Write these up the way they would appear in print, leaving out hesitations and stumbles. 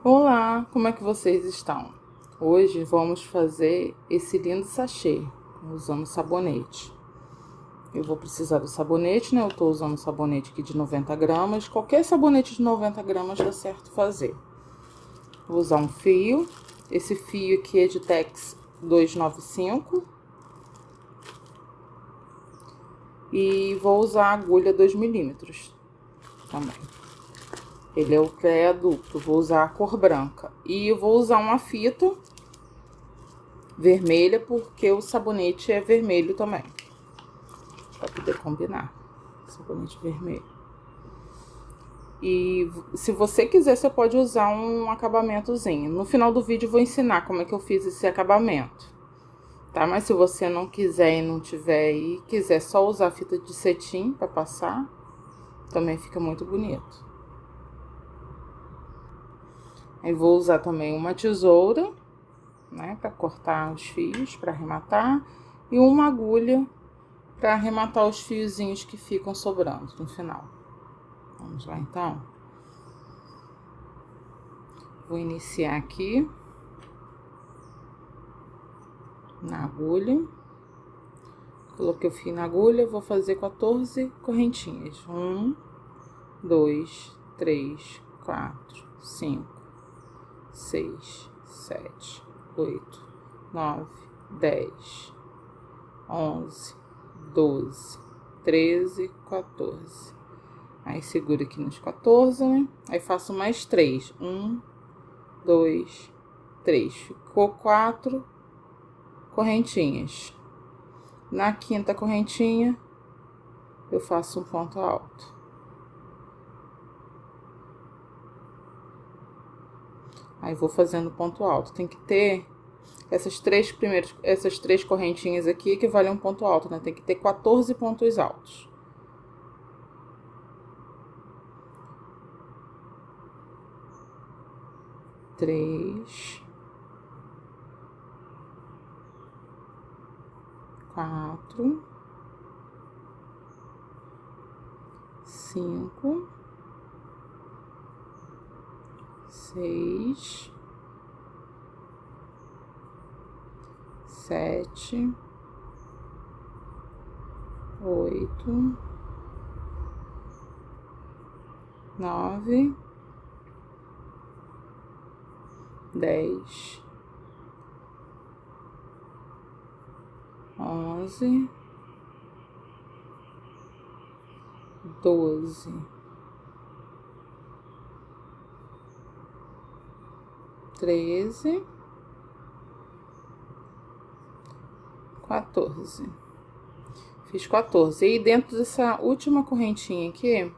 Olá, como é que vocês estão? Hoje vamos fazer esse lindo sachê usando sabonete. Eu vou precisar do sabonete, né? Eu tô usando sabonete aqui de 90 gramas. Qualquer sabonete de 90 gramas dá certo fazer. Vou usar um fio. Esse fio aqui é de Tex 295. E vou usar a agulha 2 milímetros também. Ele é o pré-adulto, vou usar a cor branca. E eu vou usar uma fita vermelha, porque o sabonete é vermelho também. Pra poder combinar. Sabonete vermelho. E se você quiser, você pode usar um acabamentozinho. No final do vídeo eu vou ensinar como é que eu fiz esse acabamento. Tá? Mas se você não quiser e não tiver aí, quiser só usar fita de cetim pra passar, também fica muito bonito. Aí vou usar também uma tesoura, né, pra cortar os fios, pra arrematar, e uma agulha pra arrematar os fiozinhos que ficam sobrando no final. Vamos lá, então. Vou iniciar aqui na agulha. Coloquei o fio na agulha, vou fazer 14 correntinhas. 1, 2, 3, 4, 5, 6, 7, 8, 9, 10, 11, 12, 13, 14. Aí seguro aqui nos 14, né? Aí faço mais 3. 1, 2, 3. Ficou 4 correntinhas. Na quinta correntinha, eu faço um ponto alto. Aí vou fazendo ponto alto. Tem que ter essas três correntinhas aqui que valem um ponto alto, né? Tem que ter 14 pontos altos. 3, 4, 5, 6, 7, 8, 9, 10, 11, 12, 13, 14. Fiz 14. E dentro dessa última correntinha aqui,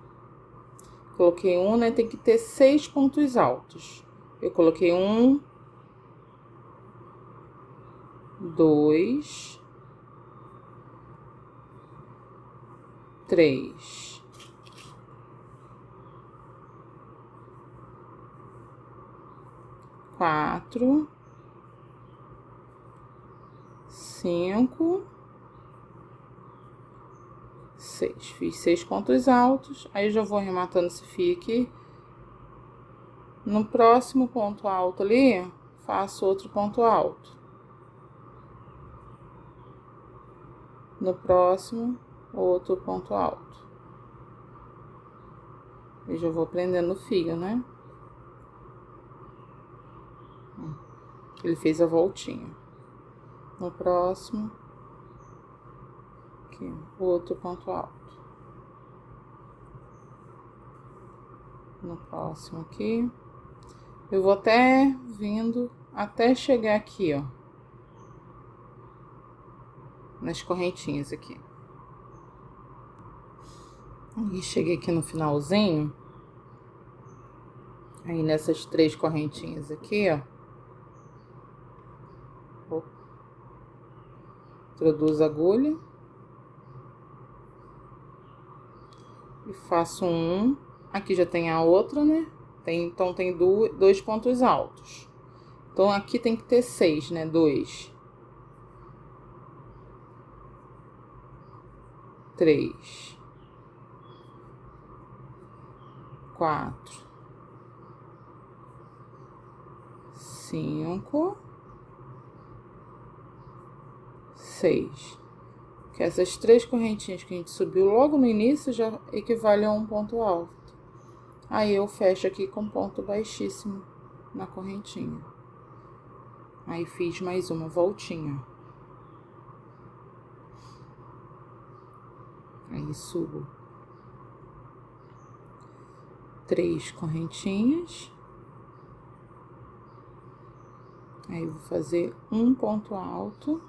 coloquei um, né? Tem que ter 6 pontos altos. Eu coloquei 1, 2, 3, 4, 5, 6. Fiz 6 pontos altos. Aí já vou arrematando esse fio aqui. No próximo ponto alto ali, faço outro ponto alto. No próximo, outro ponto alto. E já vou prendendo o fio, né? Ele fez a voltinha. No próximo, aqui, outro ponto alto. No próximo aqui. Eu vou até vindo, até chegar aqui, ó. Nas correntinhas aqui. E cheguei aqui no finalzinho. Aí nessas 3 correntinhas aqui, ó. Introduzo a agulha. E faço um. Aqui já tem a outra, né? Então tem 2 pontos altos. Então aqui tem que ter 6, né? 2. 3. 4. 5, 6. Que essas 3 correntinhas que a gente subiu logo no início já equivalem a um ponto alto. Aí eu fecho aqui com ponto baixíssimo na correntinha. Aí fiz mais uma voltinha. Aí subo 3 correntinhas. Aí vou fazer um ponto alto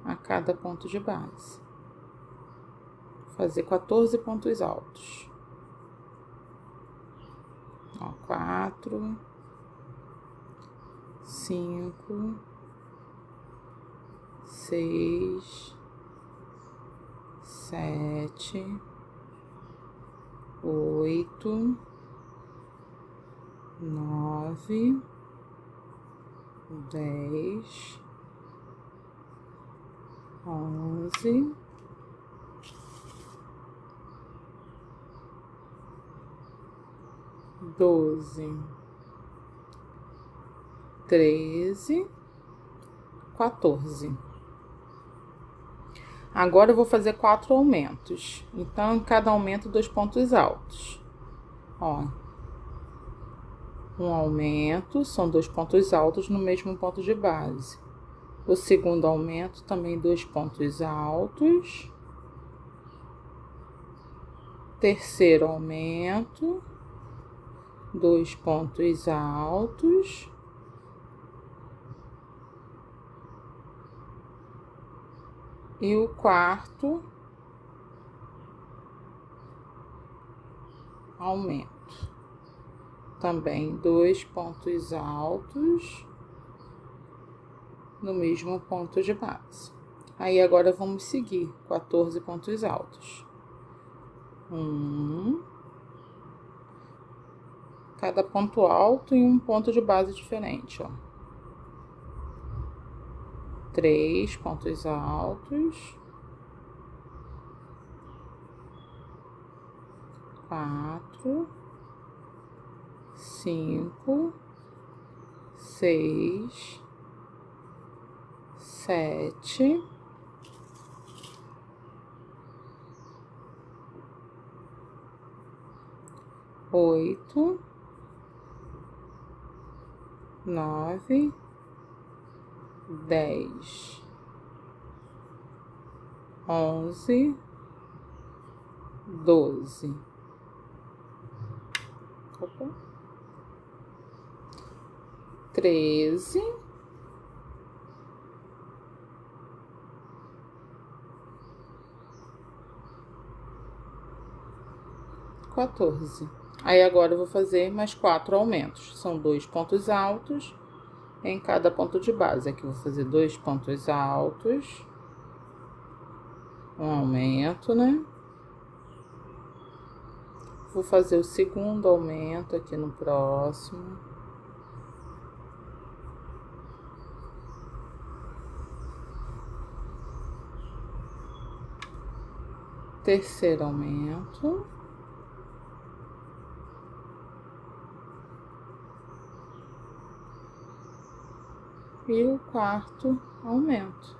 a cada ponto de base. Vou fazer 14 pontos altos. Ó, 4, 5, 6, 7, 8, 9, 10, 11, 12, 13, 14. Agora eu vou fazer 4 aumentos. Então, em cada aumento, 2 pontos altos. Ó, um aumento, são 2 pontos altos no mesmo ponto de base. O segundo aumento, também 2 pontos altos. Terceiro aumento, 2 pontos altos. E o quarto aumento, também 2 pontos altos no mesmo ponto de base. Aí agora vamos seguir 14 pontos altos. Cada ponto alto em um ponto de base diferente, ó. 3 pontos altos, 4, 5, 6, 7, 8, 9, 10, 11, 12. Opa. 13, 14. Aí agora eu vou fazer mais 4 aumentos. São 2 pontos altos em cada ponto de base. Aqui eu vou fazer 2 pontos altos, um aumento, né? Vou fazer o segundo aumento aqui no próximo. Terceiro aumento. E o quarto aumento.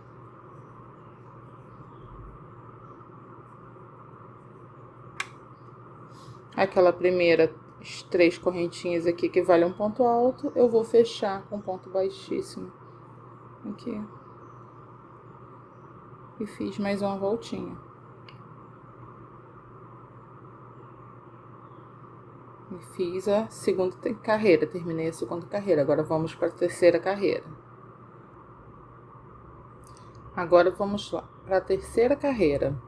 Aquela primeira, as 3 correntinhas aqui que vale um ponto alto, eu vou fechar com ponto baixíssimo aqui. E fiz mais uma voltinha. E fiz a segunda carreira, terminei a segunda carreira. Agora vamos para a terceira carreira. Agora vamos lá para a terceira carreira.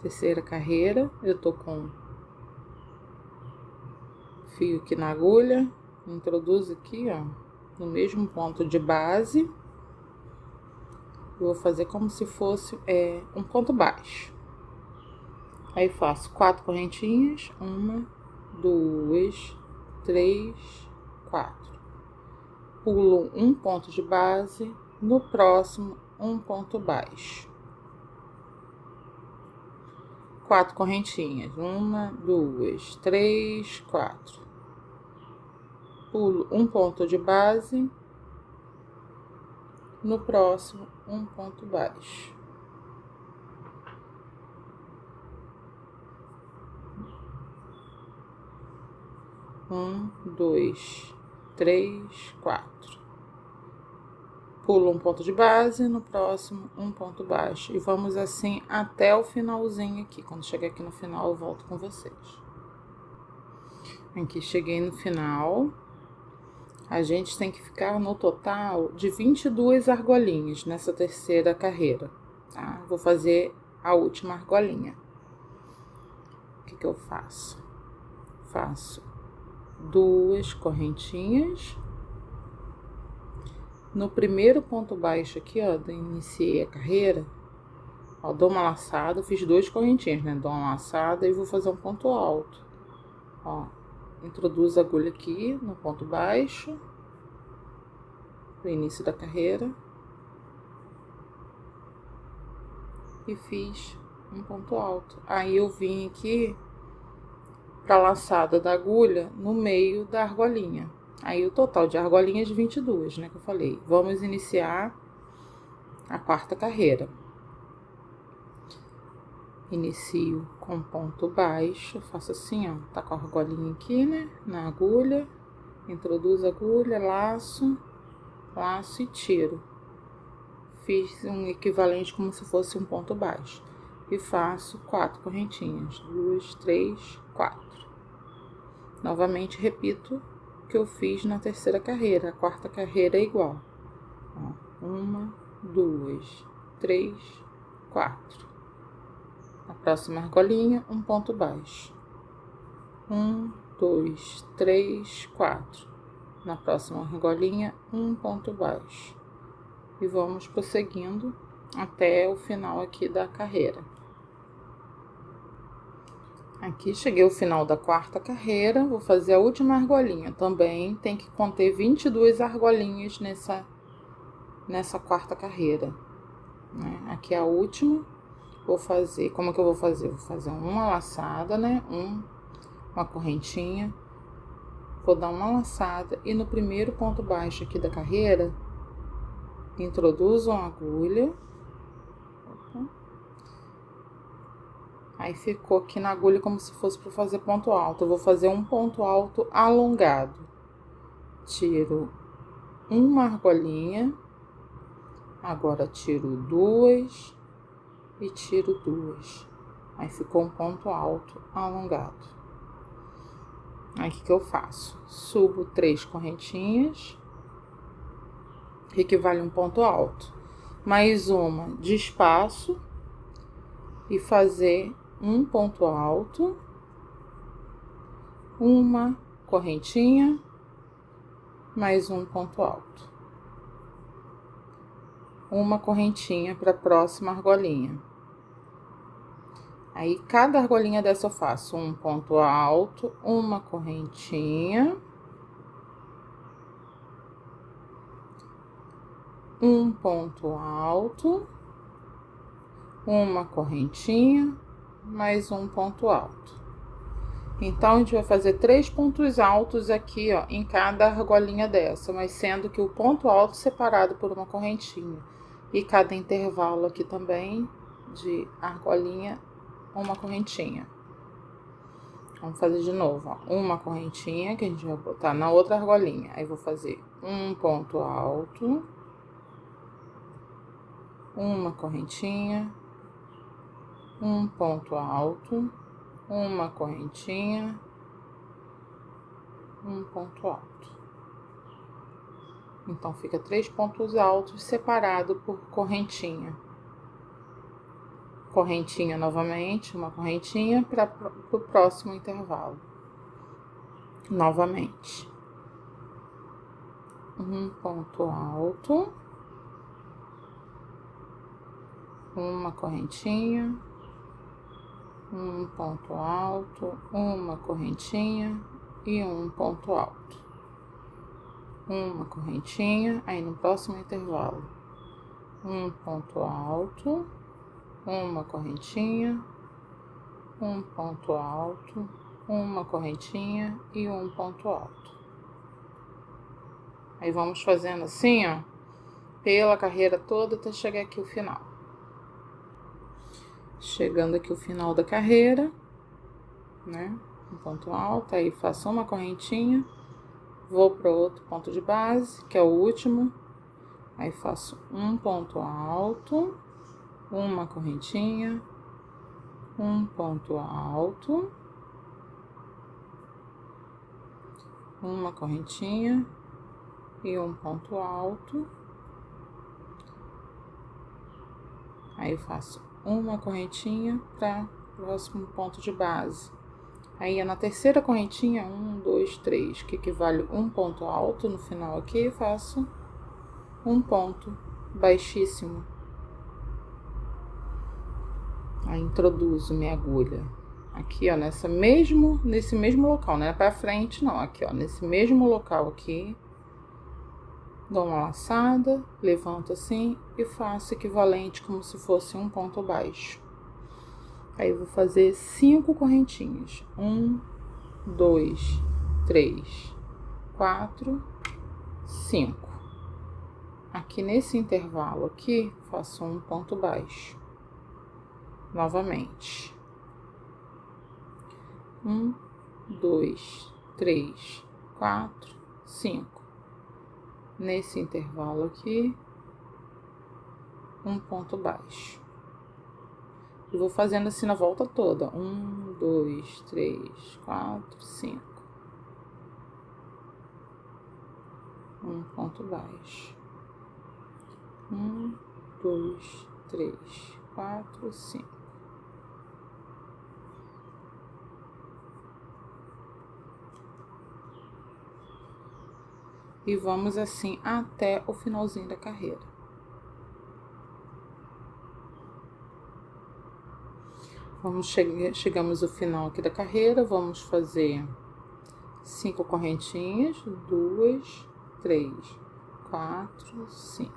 Terceira carreira, eu tô com fio aqui na agulha, introduzo aqui, ó, no mesmo ponto de base. Eu vou fazer como se fosse um ponto baixo. Aí faço 4 correntinhas, 1, 2, 3, 4. Pulo um ponto de base, no próximo um ponto baixo. 4 correntinhas, 1, 2, 3, 4. pulo um ponto de base, no próximo um ponto baixo. Um, dois, três, quatro. Pulo um ponto de base, no próximo um ponto baixo. E vamos assim até o finalzinho aqui. Quando chegar aqui no final, eu volto com vocês. Aqui cheguei no final. A gente tem que ficar no total de 22 argolinhas nessa terceira carreira, tá? Vou fazer a última argolinha. O que eu faço? Faço 2 correntinhas. No primeiro ponto baixo aqui, ó, iniciei a carreira, ó, dou uma laçada, fiz 2 correntinhas, né? Dou uma laçada e vou fazer um ponto alto, ó. Introduzo a agulha aqui no ponto baixo, no início da carreira, e fiz um ponto alto. Aí eu vim aqui pra laçada da agulha no meio da argolinha. Aí o total de argolinhas 22, né, que eu falei. Vamos iniciar a quarta carreira. Inicio com ponto baixo, faço assim, ó, tá com a argolinha aqui, né, na agulha, introduzo a agulha, laço, laço e tiro. Fiz um equivalente como se fosse um ponto baixo. E faço 4 correntinhas, 2, 3, 4. Novamente repito o que eu fiz na terceira carreira, a quarta carreira é igual. Ó, 1, 2, 3, 4. Na próxima argolinha, um ponto baixo. 1, 2, 3, 4. Na próxima argolinha, um ponto baixo. E vamos prosseguindo até o final aqui da carreira. Aqui cheguei ao final da quarta carreira, vou fazer a última argolinha. Também tem que conter 22 argolinhas nessa quarta carreira, né? Aqui é a última. Vou fazer, como que eu vou fazer? Vou fazer uma laçada, né? Uma correntinha. Vou dar uma laçada e no primeiro ponto baixo aqui da carreira, introduzo uma agulha. Opa. Aí ficou aqui na agulha como se fosse para fazer ponto alto. Eu vou fazer um ponto alto alongado. Tiro uma argolinha. Agora tiro 2 e tiro 2. Aí ficou um ponto alto alongado. Aí o que eu faço? Subo 3 correntinhas, que equivale a um ponto alto. Mais uma de espaço e fazer um ponto alto, uma correntinha, mais um ponto alto. Uma correntinha para a próxima argolinha. Aí, cada argolinha dessa eu faço um ponto alto, uma correntinha, um ponto alto, uma correntinha, mais um ponto alto. Então, a gente vai fazer 3 pontos altos aqui, ó, em cada argolinha dessa, mas sendo que o ponto alto separado por uma correntinha. E cada intervalo aqui também de argolinha, uma correntinha. Vamos fazer de novo, ó. Uma correntinha que a gente vai botar na outra argolinha. Aí, vou fazer um ponto alto, uma correntinha, um ponto alto, uma correntinha, um ponto alto. Então, fica 3 pontos altos separado por correntinha. Correntinha novamente, uma correntinha para o próximo intervalo. Novamente. Um ponto alto, uma correntinha, um ponto alto, uma correntinha e um ponto alto. Uma correntinha, aí no próximo intervalo, um ponto alto, uma correntinha, um ponto alto, uma correntinha e um ponto alto. Aí vamos fazendo assim, ó, pela carreira toda até chegar aqui o final. Chegando aqui o final da carreira, né? Um ponto alto, aí faço uma correntinha, vou para outro ponto de base, que é o último, aí faço um ponto alto, uma correntinha, um ponto alto, uma correntinha e um ponto alto. Aí eu faço uma correntinha para o próximo ponto de base. Aí na terceira correntinha, 1, 2, 3, que equivale um ponto alto no final aqui, eu faço um ponto baixíssimo. Aí introduzo minha agulha aqui, ó, nesse mesmo local, não é para frente não, aqui, ó, nesse mesmo local aqui. Dou uma laçada, levanto assim e faço equivalente como se fosse um ponto baixo. Aí eu vou fazer 5 correntinhas. 1, 2, 3, 4, 5. Aqui nesse intervalo aqui, faço um ponto baixo. Novamente. 1, 2, 3, 4, 5. Nesse intervalo aqui, um ponto baixo. E vou fazendo assim na volta toda. 1, 2, 3, 4, 5. Um ponto baixo. 1, 2, 3, 4, 5. E vamos assim até o finalzinho da carreira. Chegamos ao final aqui da carreira, vamos fazer 5 correntinhas, 2, 3, 4, 5.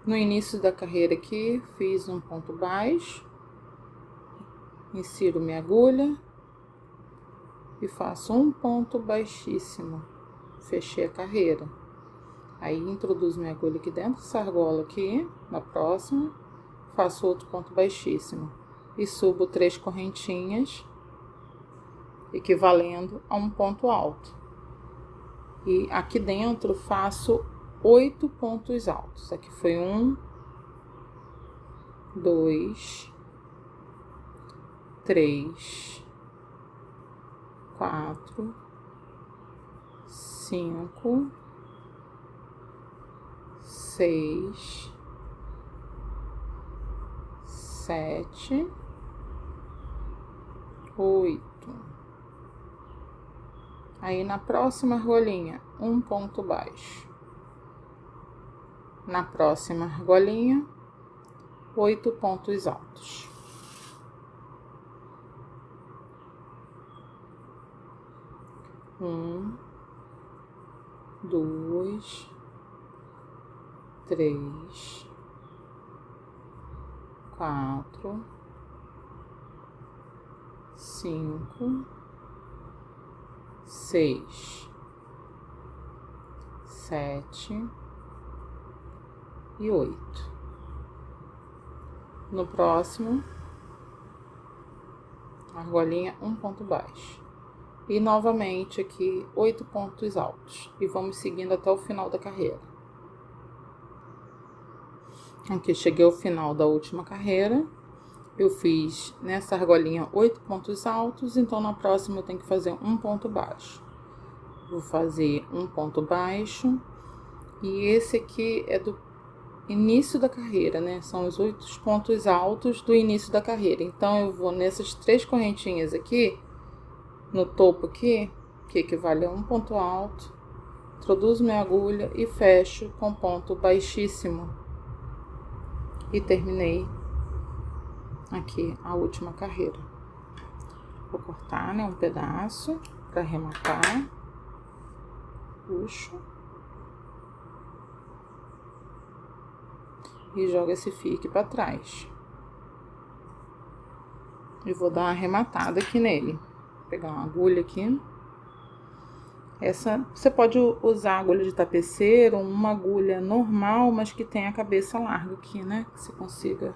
No início da carreira aqui, fiz um ponto baixo, insiro minha agulha e faço um ponto baixíssimo. Fechei a carreira. Aí, introduzo minha agulha aqui dentro dessa argola aqui, na próxima, faço outro ponto baixíssimo. E subo 3 correntinhas, equivalendo a um ponto alto. E aqui dentro faço 8 pontos altos. Aqui foi 1, 2, 3, 4, 5, 6, 7, 8. Aí na próxima argolinha, um ponto baixo. Na próxima argolinha, 8 pontos altos. Um, 2, 3, 4, 5, 6, 7 e 8. No próximo, argolinha, um ponto baixo. E novamente aqui 8 pontos altos. E vamos seguindo até o final da carreira. Aqui cheguei ao final da última carreira. Eu fiz nessa argolinha 8 pontos altos, então na próxima eu tenho que fazer um ponto baixo. Vou fazer um ponto baixo. E esse aqui é do início da carreira, né? São os 8 pontos altos do início da carreira. Então eu vou nessas 3 correntinhas aqui, no topo aqui, que equivale a um ponto alto, introduzo minha agulha e fecho com ponto baixíssimo. E terminei aqui a última carreira. Vou cortar, né, um pedaço para arrematar. Puxo. E jogo esse fio aqui para trás. E vou dar uma arrematada aqui nele. Vou pegar uma agulha aqui. Essa você pode usar agulha de tapeceiro, uma agulha normal, mas que tenha a cabeça larga aqui, né? Que você consiga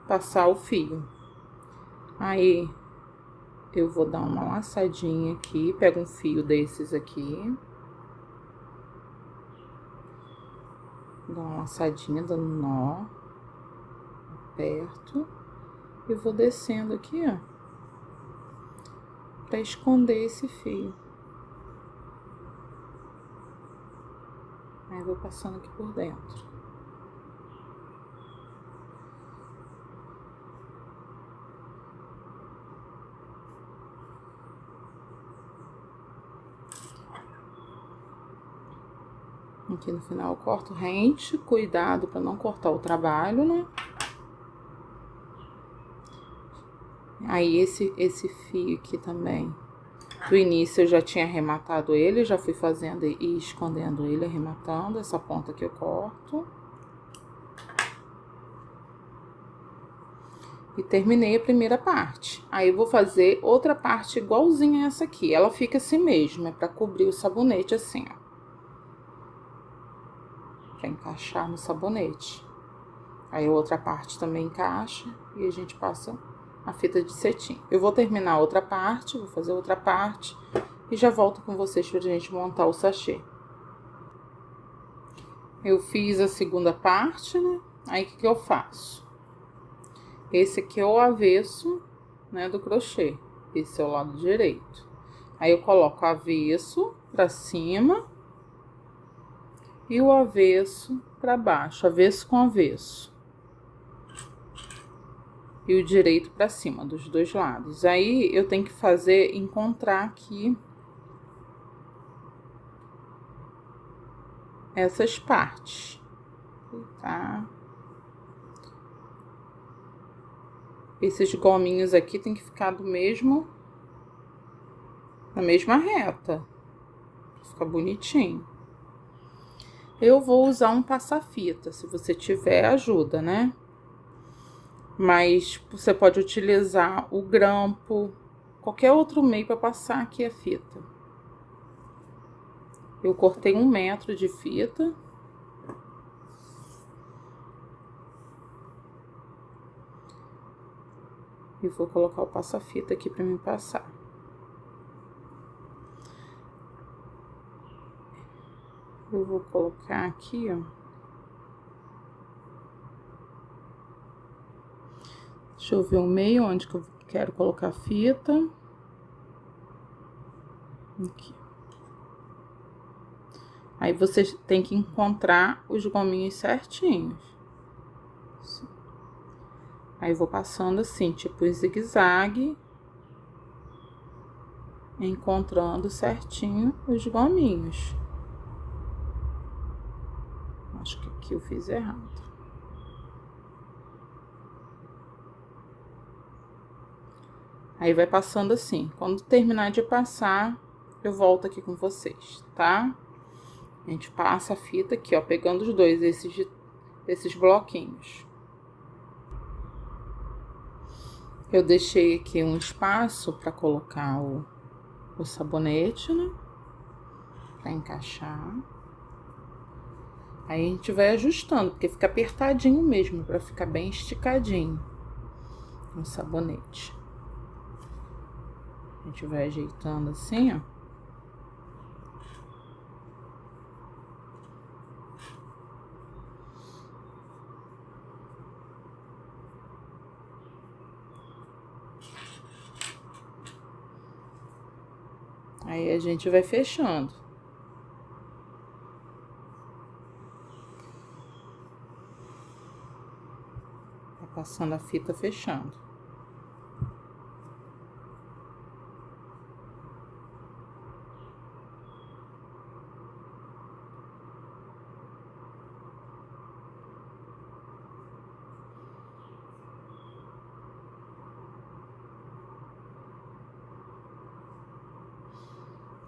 passar o fio. Aí eu vou dar uma laçadinha aqui, pego um fio desses aqui. Dou uma laçadinha, dando nó. Aperto. E vou descendo aqui, ó. Pra esconder esse fio. Aí vou passando aqui por dentro. Aqui no final eu corto rente, cuidado para não cortar o trabalho, né? Aí esse fio aqui também, do início eu já tinha arrematado ele, já fui fazendo e escondendo ele, arrematando essa ponta que eu corto. E terminei a primeira parte. Aí eu vou fazer outra parte igualzinha a essa aqui. Ela fica assim mesmo, é pra cobrir o sabonete assim, ó. Pra encaixar no sabonete. Aí a outra parte também encaixa e a gente passa a fita de cetim. Eu vou terminar outra parte, vou fazer outra parte e já volto com vocês pra gente montar o sachê. Eu fiz a segunda parte, né? Aí o que eu faço? Esse aqui é o avesso, né, do crochê. Esse é o lado direito. Aí eu coloco o avesso pra cima e o avesso pra baixo, avesso com avesso. E o direito pra cima, dos dois lados. Aí eu tenho que fazer, encontrar aqui essas partes, tá? Esses gominhos aqui tem que ficar do mesmo, na mesma reta, pra ficar bonitinho. Eu vou usar um passa-fita, se você tiver, ajuda, né? Mas você pode utilizar o grampo, qualquer outro meio para passar aqui a fita. Eu cortei 1 metro de fita. E vou colocar o passa-fita aqui para me passar. Eu vou colocar aqui, ó. Deixa eu ver o meio onde que eu quero colocar a fita. Aqui. Aí você tem que encontrar os gominhos certinhos. Assim. Aí vou passando assim, tipo em zigue-zague, encontrando certinho os gominhos. Acho que aqui eu fiz errado. Aí vai passando assim. Quando terminar de passar, eu volto aqui com vocês, tá? A gente passa a fita aqui, ó, pegando os dois, esses bloquinhos. Eu deixei aqui um espaço para colocar o sabonete, né? Pra encaixar. Aí a gente vai ajustando, porque fica apertadinho mesmo, pra ficar bem esticadinho o sabonete. A gente vai ajeitando assim, ó. Aí a gente vai fechando. Vai passando a fita fechando.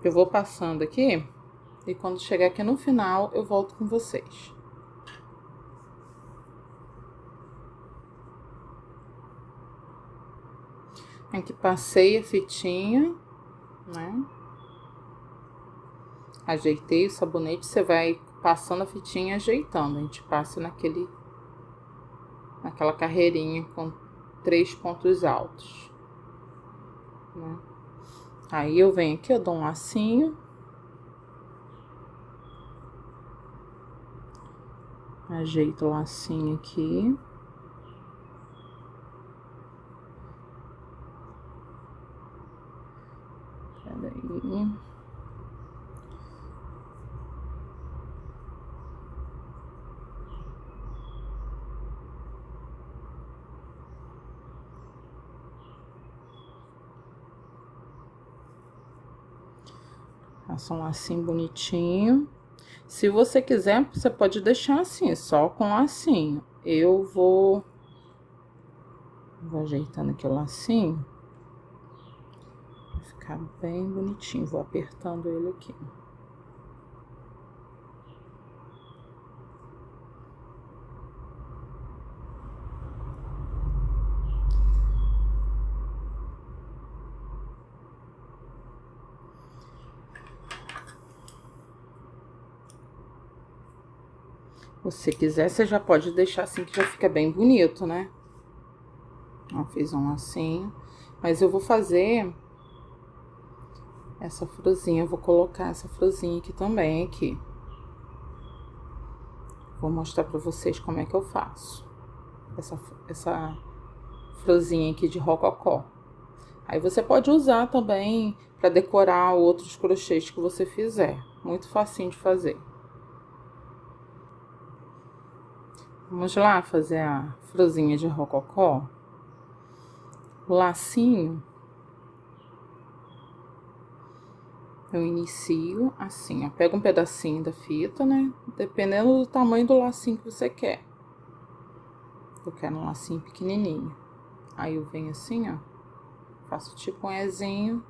Eu vou passando aqui e quando chegar aqui no final, eu volto com vocês. Aqui passei a fitinha, né? Ajeitei o sabonete, você vai passando a fitinha e ajeitando. A gente passa naquela carreirinha com 3 pontos altos, né? Aí eu venho aqui, eu dou um lacinho. Ajeito o lacinho aqui. Peraí. Faça um lacinho bonitinho. Se você quiser, você pode deixar assim, só com lacinho. Eu vou ajeitando aqui o lacinho. Vai ficar bem bonitinho. Vou apertando ele aqui. Se quiser, você já pode deixar assim, que já fica bem bonito, né? Ó, fiz um lacinho. Mas eu vou fazer essa florzinha, eu vou colocar essa florzinha aqui também, aqui. Vou mostrar pra vocês como é que eu faço. Essa florzinha aqui de rococó. Aí você pode usar também pra decorar outros crochês que você fizer. Muito facinho de fazer. Vamos lá fazer a florzinha de rococó. O lacinho, eu inicio assim, ó. Pego um pedacinho da fita, né? Dependendo do tamanho do lacinho que você quer. Eu quero um lacinho pequenininho. Aí eu venho assim, ó. Faço tipo um Ezinho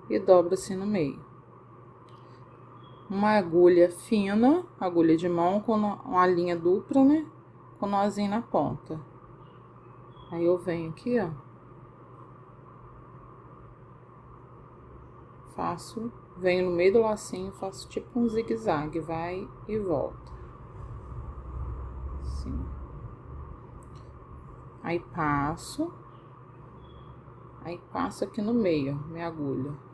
e dobro assim no meio. Uma agulha fina, agulha de mão com uma linha dupla, né? Com nozinho na ponta. Aí eu venho aqui, ó. Venho no meio do lacinho, faço tipo um zigue-zague, vai e volta. Assim. Aí passo aqui no meio, ó, minha agulha.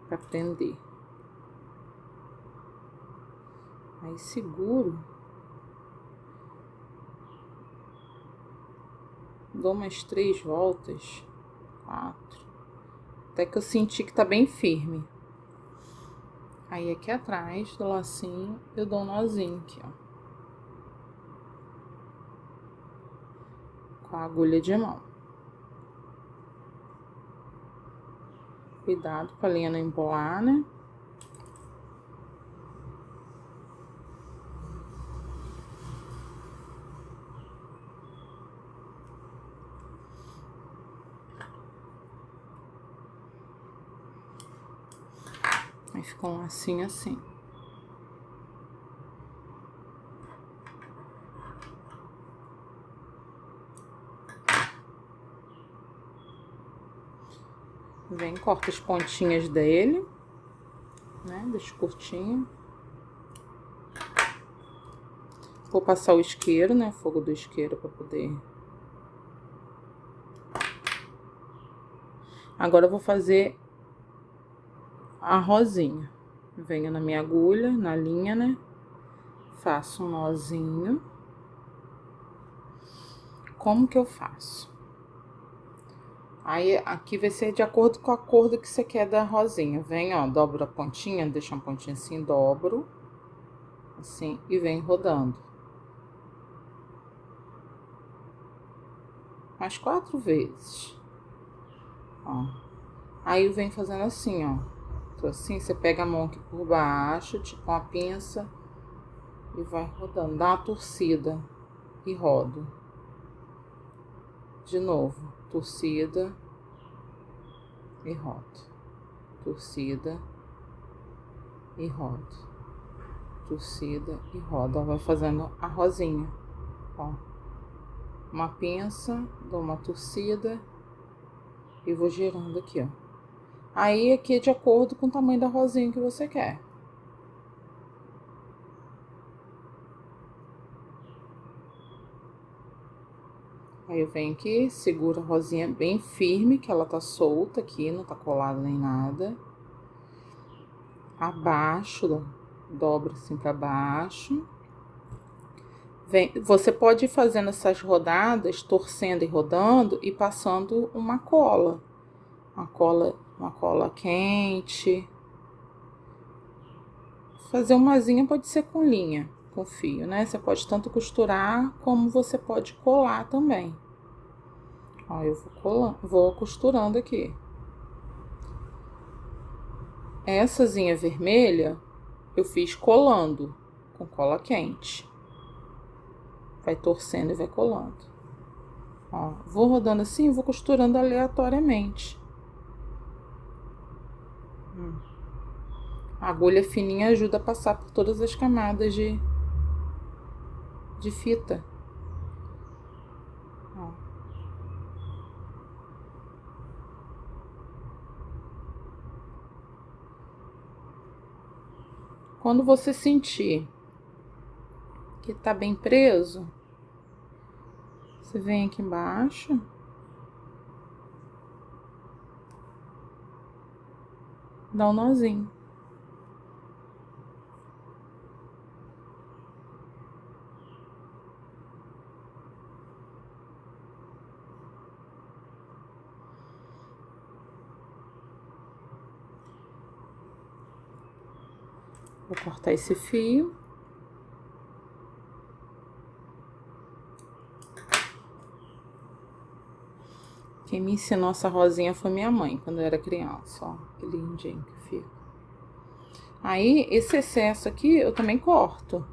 Pra prender. Aí seguro. Dou umas 3 voltas, 4. Até que eu senti que tá bem firme. Aí aqui atrás do lacinho, eu dou um nozinho aqui, ó. Com a agulha de mão. Cuidado pra linha não embolar, né? Aí ficou um lacinho assim. Vem, corta as pontinhas dele, né? Deixa curtinho. Vou passar o isqueiro, né? O fogo do isqueiro pra poder... Agora eu vou fazer a rosinha. Venho na minha agulha, na linha, né? Faço um nozinho. Como que eu faço? Aí, aqui vai ser de acordo com a cor que você quer da rosinha. Vem, ó, dobro a pontinha, deixa uma pontinha assim, dobro. Assim, e vem rodando. Mais 4 vezes. Ó. Aí, vem fazendo assim, ó. Então, assim, você pega a mão aqui por baixo, tipo uma pinça, e vai rodando. Dá uma torcida e rodo. De novo, torcida e rodo. Torcida e rodo. Torcida e roda. Vai fazendo a rosinha, ó. Uma pinça, dou uma torcida e vou girando aqui, ó. Aí aqui é de acordo com o tamanho da rosinha que você quer. Aí eu venho aqui, seguro a rosinha bem firme, que ela tá solta aqui, não tá colada nem nada. Abaixo, dobra assim pra baixo. Você pode ir fazendo essas rodadas, torcendo e rodando e passando uma cola. Uma cola quente. Fazer uma asinha pode ser com linha, com fio, né? Você pode tanto costurar como você pode colar também. Ó, eu vou costurando aqui. Essa asinha vermelha eu fiz colando com cola quente. Vai torcendo e vai colando. Ó, vou rodando assim e vou costurando aleatoriamente. A agulha fininha ajuda a passar por todas as camadas de fita. Ó. Quando você sentir que tá bem preso, você vem aqui embaixo. Dá um nozinho. Vou cortar esse fio. Quem me ensinou essa rosinha foi minha mãe, quando eu era criança, ó. Que lindinho que fica. Aí, esse excesso aqui, eu também corto.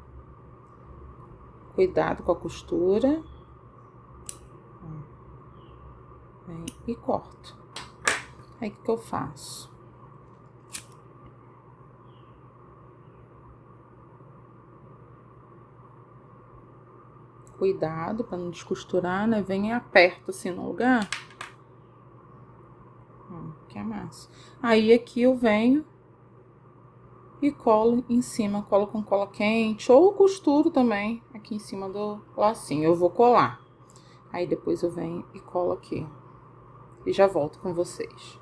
Cuidado com a costura. Vem e corto. Aí, o que eu faço? Cuidado para não descosturar, né? Vem e aperta assim no lugar. Que amassa. Aí, aqui eu venho e colo em cima, colo com cola quente ou costuro também aqui em cima do lacinho. Eu vou colar. Aí depois eu venho e colo aqui. E já volto com vocês.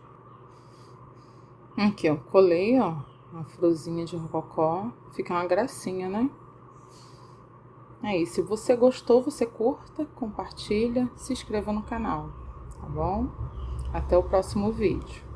Aqui, ó, colei, ó, uma florzinha de rococó. Fica uma gracinha, né? Aí, se você gostou, você curta, compartilha, se inscreva no canal, tá bom? Até o próximo vídeo.